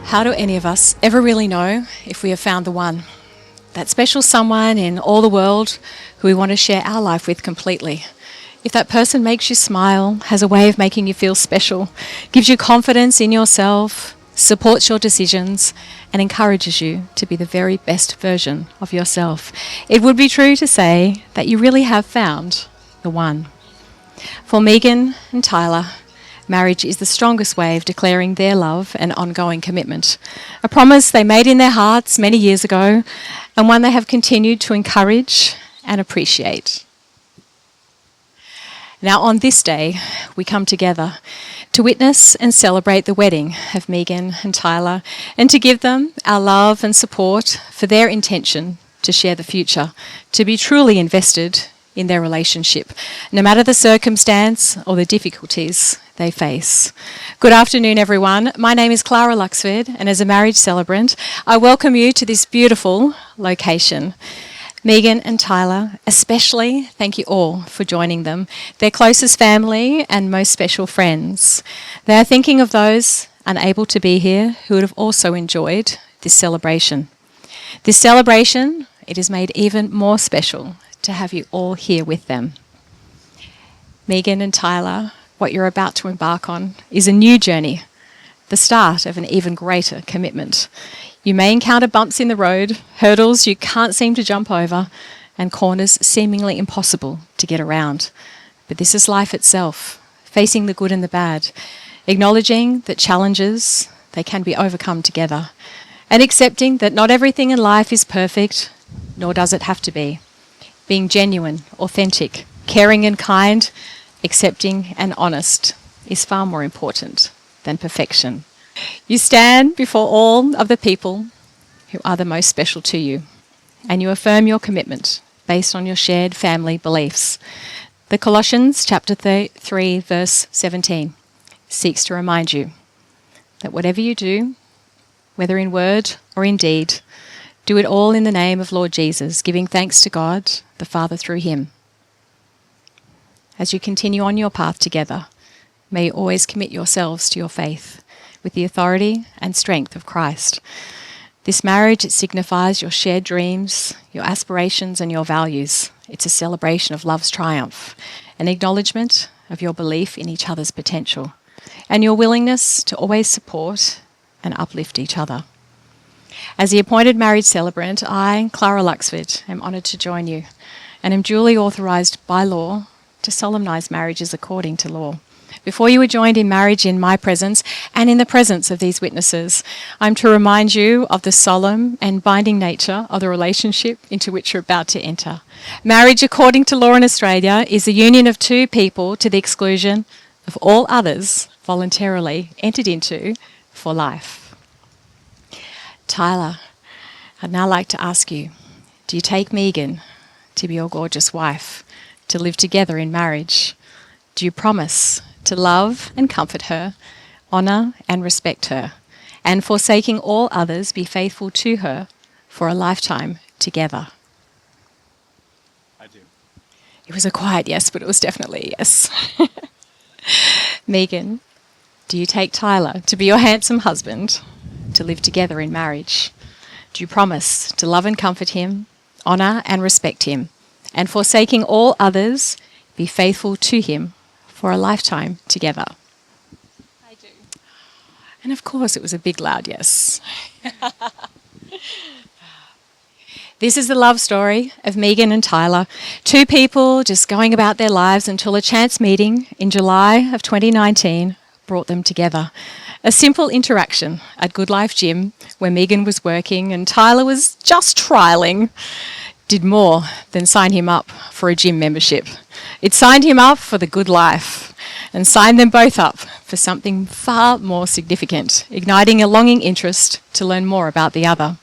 How do any of us ever really know if we have found the one? That special someone in all the world who we want to share our life with completely. If that person makes you smile, has a way of making you feel special, gives you confidence in yourself, supports your decisions, and encourages you to be the very best version of yourself, it would be true to say that you really have found the one. For Megan and Tyler, marriage is the strongest way of declaring their love and ongoing commitment. A promise they made in their hearts many years ago, and one they have continued to encourage and appreciate. Now, on this day, we come together to witness and celebrate the wedding of Megan and Tyler, and to give them our love and support for their intention to share the future, to be truly invested in their relationship, no matter the circumstance or the difficulties they face. Good afternoon, everyone. My name is Clara Luxford, and as a marriage celebrant, I welcome you to this beautiful location. Megan and Tyler, especially, thank you all for joining them, their closest family and most special friends. They are thinking of those unable to be here who would have also enjoyed this celebration. This celebration, it is made even more special to have you all here with them. Megan and Tyler, what you're about to embark on is a new journey, the start of an even greater commitment. You may encounter bumps in the road, hurdles you can't seem to jump over, and corners seemingly impossible to get around. But this is life itself, facing the good and the bad, acknowledging that challenges, they can be overcome together, and accepting that not everything in life is perfect, nor does it have to be. Being genuine, authentic, caring and kind, accepting and honest is far more important than perfection. You stand before all of the people who are the most special to you, and you affirm your commitment based on your shared family beliefs. The Colossians chapter 3, verse 17 seeks to remind you that whatever you do, whether in word or in deed, do it all in the name of Lord Jesus, giving thanks to God the Father through him. As you continue on your path together, may you always commit yourselves to your faith with the authority and strength of Christ. This marriage, it signifies your shared dreams, your aspirations and your values. It's a celebration of love's triumph, an acknowledgement of your belief in each other's potential, and your willingness to always support and uplift each other. As the appointed marriage celebrant, I, Clara Luxford, am honoured to join you, and am duly authorised by law to solemnise marriages according to law. Before you are joined in marriage in my presence and in the presence of these witnesses, I'm to remind you of the solemn and binding nature of the relationship into which you're about to enter. Marriage, according to law in Australia, is the union of two people to the exclusion of all others voluntarily entered into for life. Tyler, I'd now like to ask you, do you take Megan to be your gorgeous wife, to live together in marriage? Do you promise to love and comfort her, honour and respect her, and forsaking all others, be faithful to her for a lifetime together? I do. It was a quiet yes, but it was definitely a yes. Megan, do you take Tyler to be your handsome husband, to live together in marriage? Do you promise to love and comfort him, honour and respect him, and forsaking all others, be faithful to him for a lifetime together? I do. And of course, it was a big, loud yes. This is the love story of Megan and Tyler, two people just going about their lives until a chance meeting in July of 2019 brought them together. A simple interaction at Good Life Gym where Megan was working and Tyler was just trialling did more than sign him up for a gym membership. It signed him up for the good life and signed them both up for something far more significant, igniting a longing interest to learn more about the other.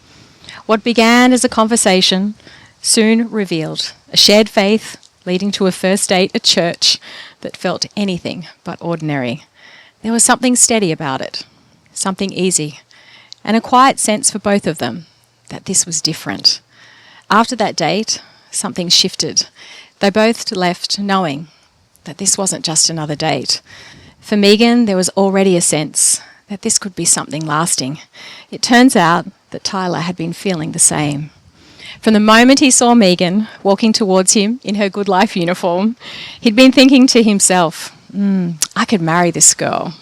What began as a conversation soon revealed a shared faith leading to a first date at church that felt anything but ordinary. There was something steady about it, something easy, and a quiet sense for both of them that this was different. After that date, something shifted. They both left knowing that this wasn't just another date. For Megan, there was already a sense that this could be something lasting. It turns out that Tyler had been feeling the same. From the moment he saw Megan walking towards him in her Good Life uniform, he'd been thinking to himself, I could marry this girl.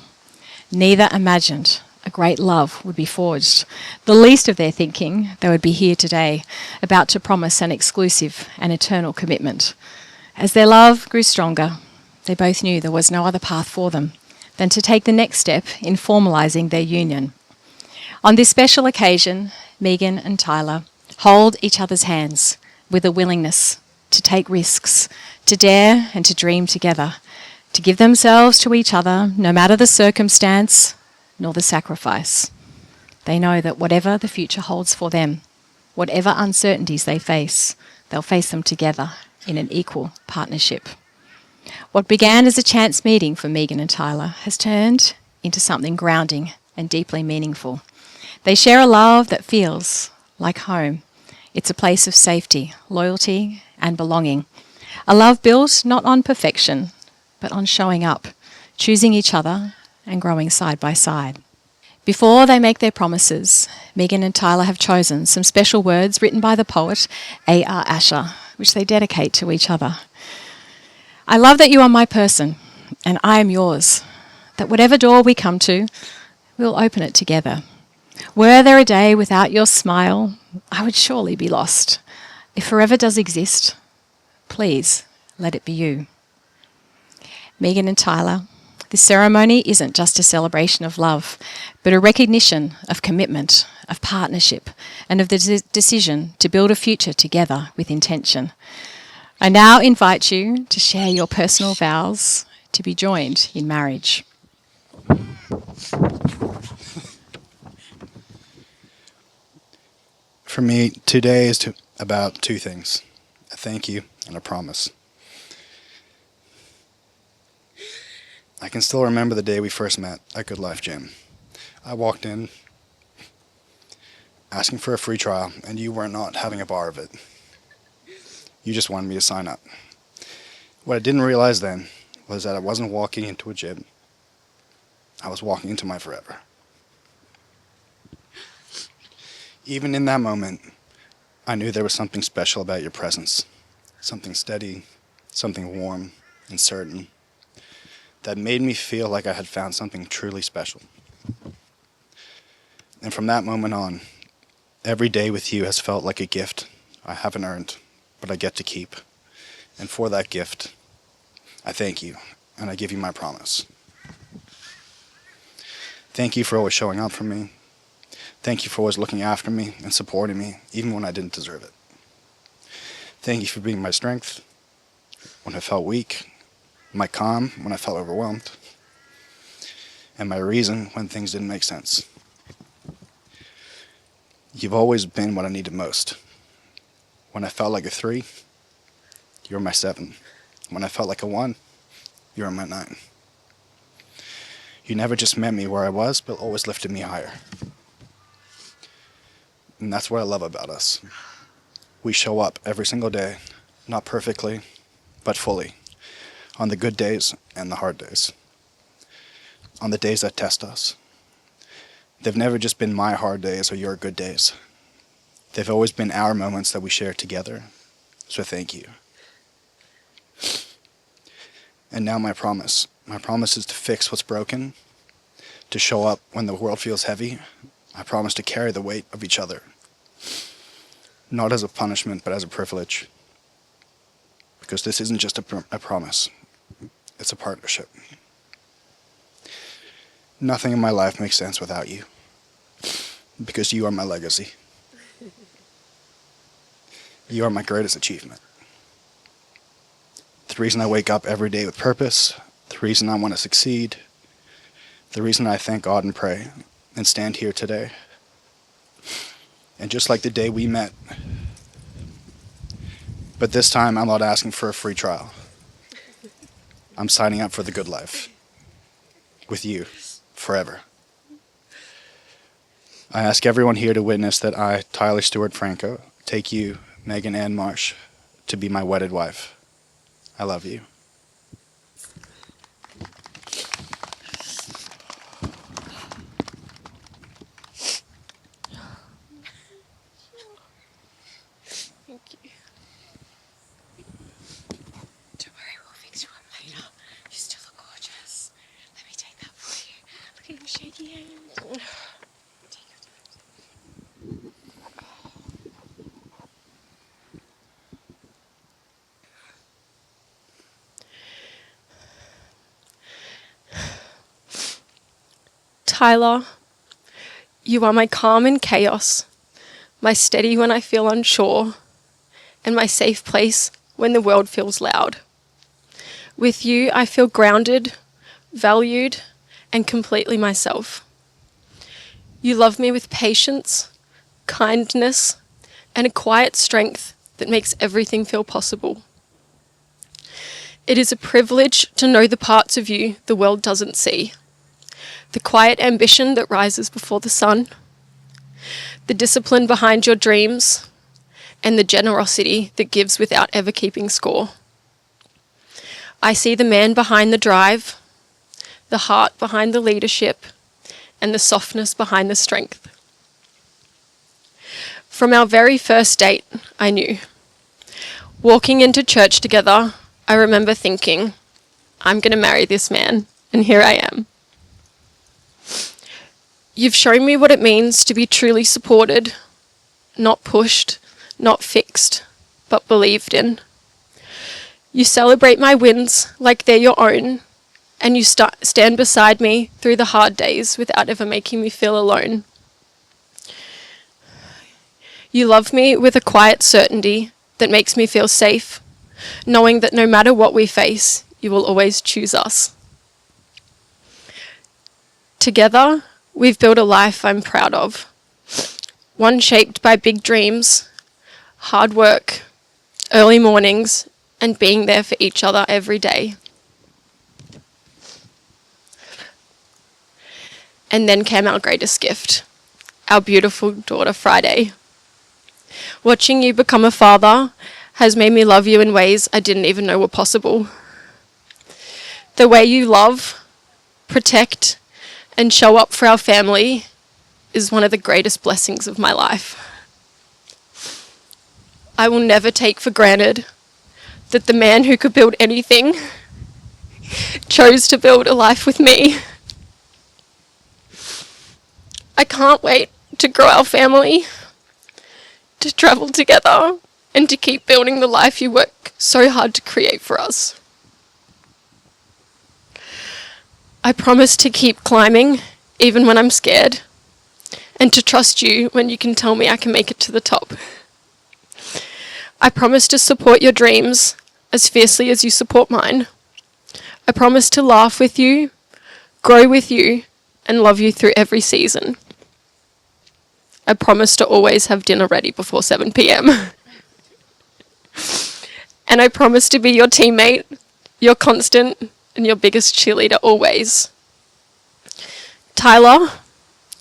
Neither imagined a great love would be forged. The least of their thinking, they would be here today, about to promise an exclusive and eternal commitment. As their love grew stronger, they both knew there was no other path for them than to take the next step in formalising their union. On this special occasion, Megan and Tyler hold each other's hands with a willingness to take risks, to dare and to dream together, to give themselves to each other no matter the circumstance nor the sacrifice. They know that whatever the future holds for them, whatever uncertainties they face, they'll face them together in an equal partnership. What began as a chance meeting for Megan and Tyler has turned into something grounding and deeply meaningful. They share a love that feels like home. It's a place of safety, loyalty, and belonging. A love built not on perfection, but on showing up, choosing each other, and growing side by side. Before they make their promises, Megan and Tyler have chosen some special words written by the poet A.R. Asher, which they dedicate to each other. I love that you are my person, and I am yours, that whatever door we come to, we'll open it together. Were there a day without your smile, I would surely be lost. If forever does exist, please let it be you. Megan and Tyler, this ceremony isn't just a celebration of love, but a recognition of commitment, of partnership, and of the decision to build a future together with intention. I now invite you to share your personal vows to be joined in marriage. For me, today is about two things: a thank you and a promise. I can still remember the day we first met at Good Life Gym. I walked in asking for a free trial, and you were not having a bar of it. You just wanted me to sign up. What I didn't realize then was that I wasn't walking into a gym. I was walking into my forever. Even in that moment, I knew there was something special about your presence, something steady, something warm and certain, that made me feel like I had found something truly special. And from that moment on, every day with you has felt like a gift I haven't earned, but I get to keep. And for that gift, I thank you, and I give you my promise. Thank you for always showing up for me. Thank you for always looking after me and supporting me, even when I didn't deserve it. Thank you for being my strength when I felt weak, my calm when I felt overwhelmed, and my reason when things didn't make sense. You've always been what I needed most. When I felt like a 3, you were my 7. When I felt like a 1, you were my 9. You never just met me where I was, but always lifted me higher. And that's what I love about us. We show up every single day, not perfectly, but fully, on the good days and the hard days, on the days that test us. They've never just been my hard days or your good days. They've always been our moments that we share together, so thank you. And now my promise. My promise is to fix what's broken, to show up when the world feels heavy. I promise to carry the weight of each other, not as a punishment, but as a privilege. Because this isn't just a promise, it's a partnership. Nothing in my life makes sense without you, because you are my legacy. You are my greatest achievement. The reason I wake up every day with purpose, the reason I want to succeed, the reason I thank God and pray and stand here today. And just like the day we met, but this time I'm not asking for a free trial. I'm signing up for the good life with you forever. I ask everyone here to witness that I, Tyler Stewart Franco, take you, Megan Ann Marsh, to be my wedded wife. I love you. Tyler, you are my calm in chaos, my steady when I feel unsure, and my safe place when the world feels loud. With you, I feel grounded, valued, and completely myself. You love me with patience, kindness, and a quiet strength that makes everything feel possible. It is a privilege to know the parts of you the world doesn't see. The quiet ambition that rises before the sun, the discipline behind your dreams, and the generosity that gives without ever keeping score. I see the man behind the drive, the heart behind the leadership, and the softness behind the strength. From our very first date, I knew. Walking into church together, I remember thinking, I'm going to marry this man, and here I am. You've shown me what it means to be truly supported, not pushed, not fixed, but believed in. You celebrate my wins like they're your own, and you stand beside me through the hard days without ever making me feel alone. You love me with a quiet certainty that makes me feel safe, knowing that no matter what we face, you will always choose us. Together, we've built a life I'm proud of, one shaped by big dreams, hard work, early mornings, and being there for each other every day. And then came our greatest gift, our beautiful daughter Friday. Watching you become a father has made me love you in ways I didn't even know were possible. The way you love, protect, and show up for our family is one of the greatest blessings of my life. I will never take for granted that the man who could build anything chose to build a life with me. I can't wait to grow our family, to travel together, and to keep building the life you work so hard to create for us. I promise to keep climbing, even when I'm scared, and to trust you when you can tell me I can make it to the top. I promise to support your dreams as fiercely as you support mine. I promise to laugh with you, grow with you, and love you through every season. I promise to always have dinner ready before 7 p.m. And I promise to be your teammate, your constant, and your biggest cheerleader always. Tyler,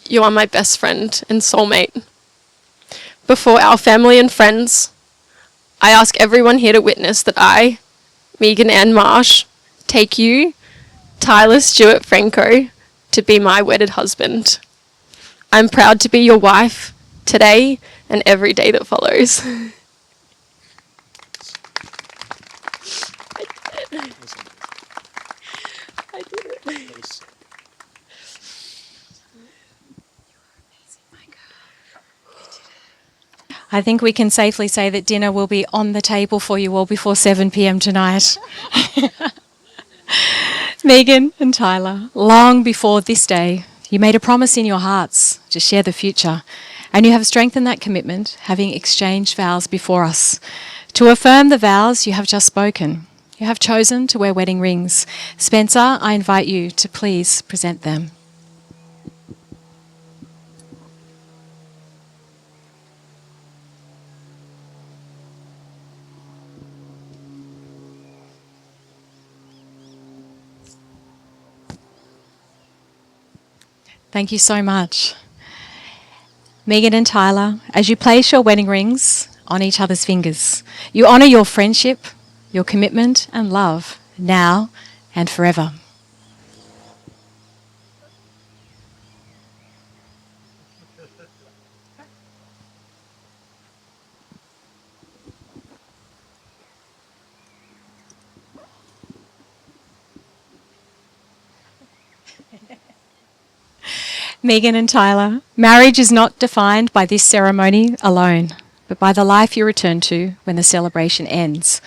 you are my best friend and soulmate. Before our family and friends, I ask everyone here to witness that I, Megan Ann Marsh, take you, Tyler Stewart Franco, to be my wedded husband. I'm proud to be your wife today and every day that follows. I did it. I think we can safely say that dinner will be on the table for you all before 7 p.m. tonight. Megan and Tyler, long before this day, you made a promise in your hearts to share the future, and you have strengthened that commitment, having exchanged vows before us. To affirm the vows you have just spoken, you have chosen to wear wedding rings. Spencer, I invite you to please present them. Thank you so much. Megan and Tyler, as you place your wedding rings on each other's fingers, you honour your friendship, your commitment and love now and forever. Megan and Tyler, marriage is not defined by this ceremony alone, but by the life you return to when the celebration ends.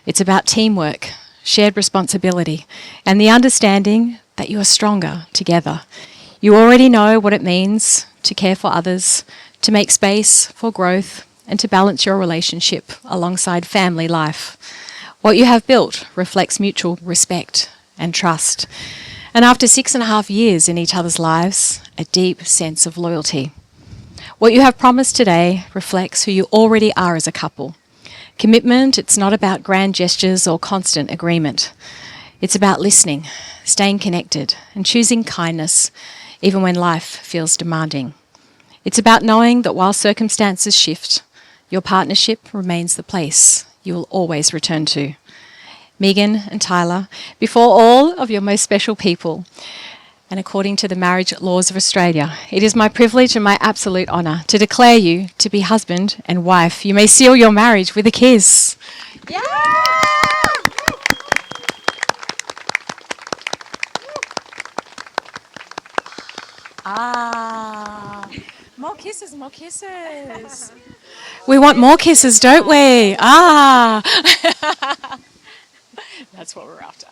It's about teamwork, shared responsibility, and the understanding that you are stronger together. You already know what it means to care for others, to make space for growth, and to balance your relationship alongside family life. What you have built reflects mutual respect and trust. And after 6.5 years in each other's lives, a deep sense of loyalty. What you have promised today reflects who you already are as a couple. Commitment, it's not about grand gestures or constant agreement. It's about listening, staying connected, and choosing kindness, even when life feels demanding. It's about knowing that while circumstances shift, your partnership remains the place you will always return to. Megan and Tyler, before all of your most special people, and according to the marriage laws of Australia, it is my privilege and my absolute honour to declare you to be husband and wife. You may seal your marriage with a kiss. Yeah! More kisses, more kisses. We want more kisses, don't we? That's what we're after.